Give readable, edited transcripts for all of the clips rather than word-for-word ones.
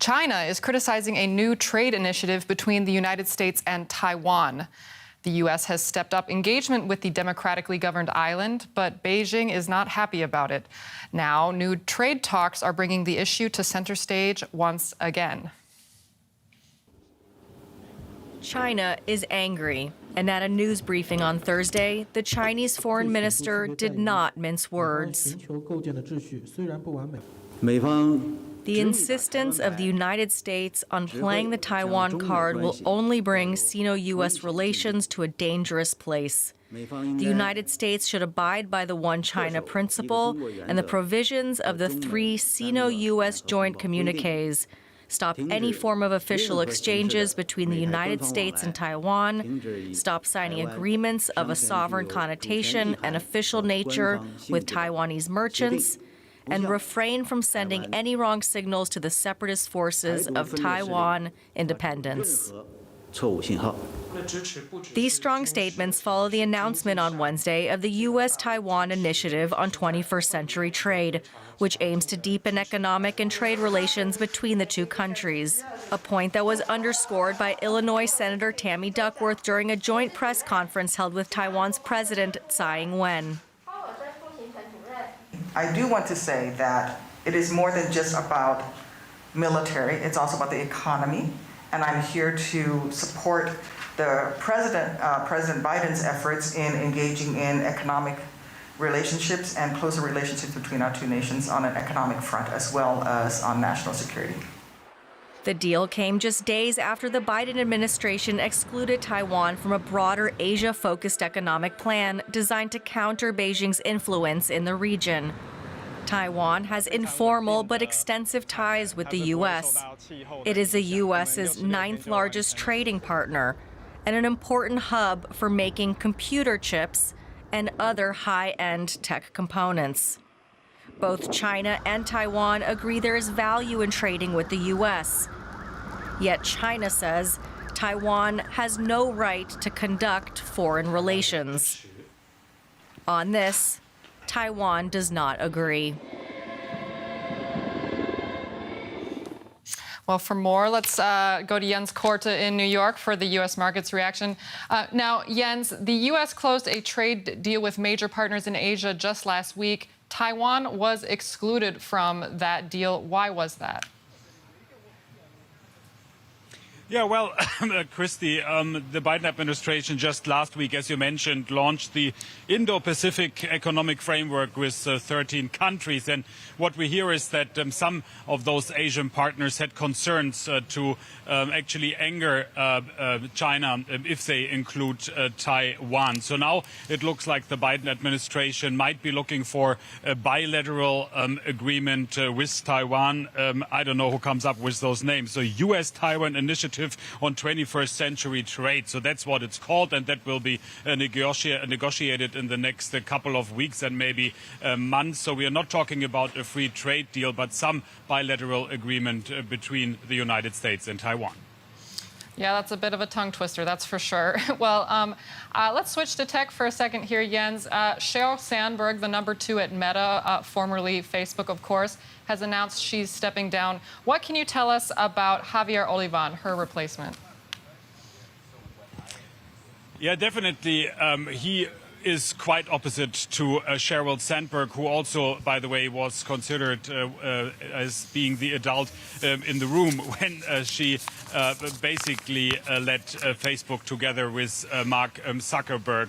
China is criticizing a new trade initiative between the United States and Taiwan. The U.S. has stepped up engagement with the democratically governed island, but Beijing is not happy about it. Now, new trade talks are bringing the issue to center stage once again. China is angry, and at a news briefing on Thursday, the Chinese foreign minister did not mince words. The insistence of the United States on playing the Taiwan card will only bring Sino-U.S. relations to a dangerous place. The United States should abide by the One China principle and the provisions of the 3 Sino-U.S. joint communiques, stop any form of official exchanges between the United States and Taiwan, stop signing agreements of a sovereign connotation and official nature with Taiwanese merchants, and refrain from sending any wrong signals to the separatist forces of Taiwan independence. These strong statements follow the announcement on Wednesday of the U.S.-Taiwan Initiative on 21st Century Trade, which aims to deepen economic and trade relations between the two countries, a point that was underscored by Illinois Senator Tammy Duckworth during a joint press conference held with Taiwan's President Tsai Ing-wen. I do want to say that it is more than just about military, it's also about the economy. And I'm here to support the President Biden's efforts in engaging in economic relationships and closer relationships between our two nations on an economic front as well as on national security. The deal came just days after the Biden administration excluded Taiwan from a broader Asia-focused economic plan designed to counter Beijing's influence in the region. Taiwan has informal but extensive ties with the U.S. It is the U.S.'s 9th largest trading partner and an important hub for making computer chips and other high-end tech components. Both China and Taiwan agree there is value in trading with the U.S. Yet China says Taiwan has no right to conduct foreign relations. On this, Taiwan does not agree. Well, for more, let's go to Jens Korte in New York for the U.S. market's reaction. Now, Jens, the U.S. closed a trade deal with major partners in Asia just last week. Taiwan was excluded from that deal. Why was that? Yeah, well, Christy, the Biden administration just last week, as you mentioned, launched the Indo-Pacific Economic Framework with 13 countries. And what we hear is that some of those Asian partners had concerns to actually anger China if they include Taiwan. So now it looks like the Biden administration might be looking for a bilateral agreement with Taiwan. I don't know who comes up with those names. So U.S.-Taiwan Initiative on 21st Century Trade. So that's what it's called, and that will be negotiated in the next couple of weeks and maybe months. So we are not talking about a free trade deal, but some bilateral agreement between the United States and Taiwan. Yeah, that's a bit of a tongue twister, that's for sure. Well, let's switch to tech for a second here, Jens. Sheryl Sandberg, the #2 at Meta, formerly Facebook, of course, has announced she's stepping down. What can you tell us about Javier Olivan, her replacement? Yeah, definitely. He is quite opposite to Sheryl Sandberg, who also, by the way, was considered as being the adult in the room when she basically led Facebook together with Mark Zuckerberg.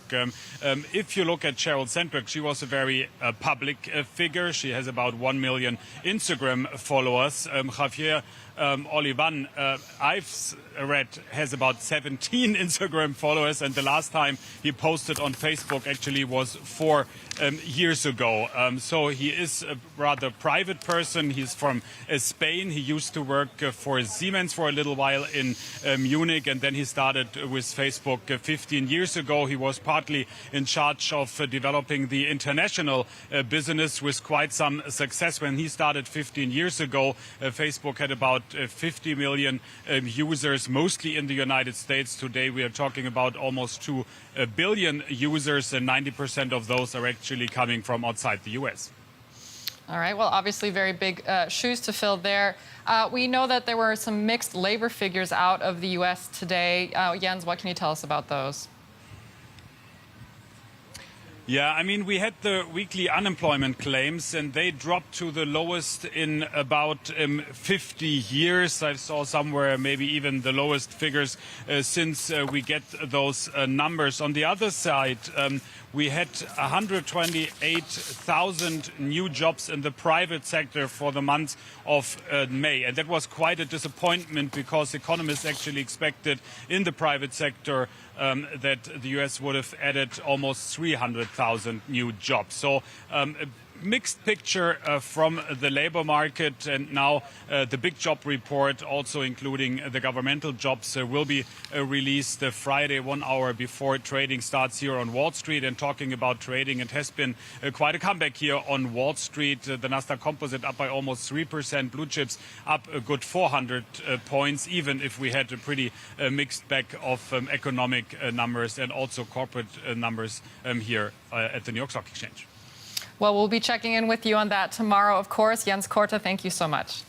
If you look at Sheryl Sandberg, she was a very public figure. She has about 1 million Instagram followers. Javier Olivan, I've read, has about 17 Instagram followers, and the last time he posted on Facebook actually was 4 years ago. So he is a rather private person. He's from Spain. He used to work for Siemens for a little while in Munich, and then he started with Facebook 15 years ago. He was partly in charge of developing the international business with quite some success. When he started 15 years ago, Facebook had about 50 million users, mostly in the United States. Today we are talking about almost 2 billion users, and 90% of those are actually coming from outside the US. All right. Well, obviously, very big shoes to fill there. We know that there were some mixed labor figures out of the U.S. today. Jens, what can you tell us about those? Yeah, I mean, we had the weekly unemployment claims, and they dropped to the lowest in about 50 years. I saw somewhere maybe even the lowest figures since we get those numbers. On the other side, we had 128,000 new jobs in the private sector for the month of May. And that was quite a disappointment because economists actually expected in the private sector that the U.S. would have added almost 300,000 new jobs. So a mixed picture from the labor market, and now the big job report, also including the governmental jobs, will be released Friday, 1 hour before trading starts here on Wall Street. And talking about trading, it has been quite a comeback here on Wall Street. The Nasdaq Composite up by almost 3%, blue chips up a good 400 points, even if we had a pretty mixed bag of economic numbers and also corporate numbers here at the New York Stock Exchange. Well, we'll be checking in with you on that tomorrow, of course. Jens Korte, thank you so much.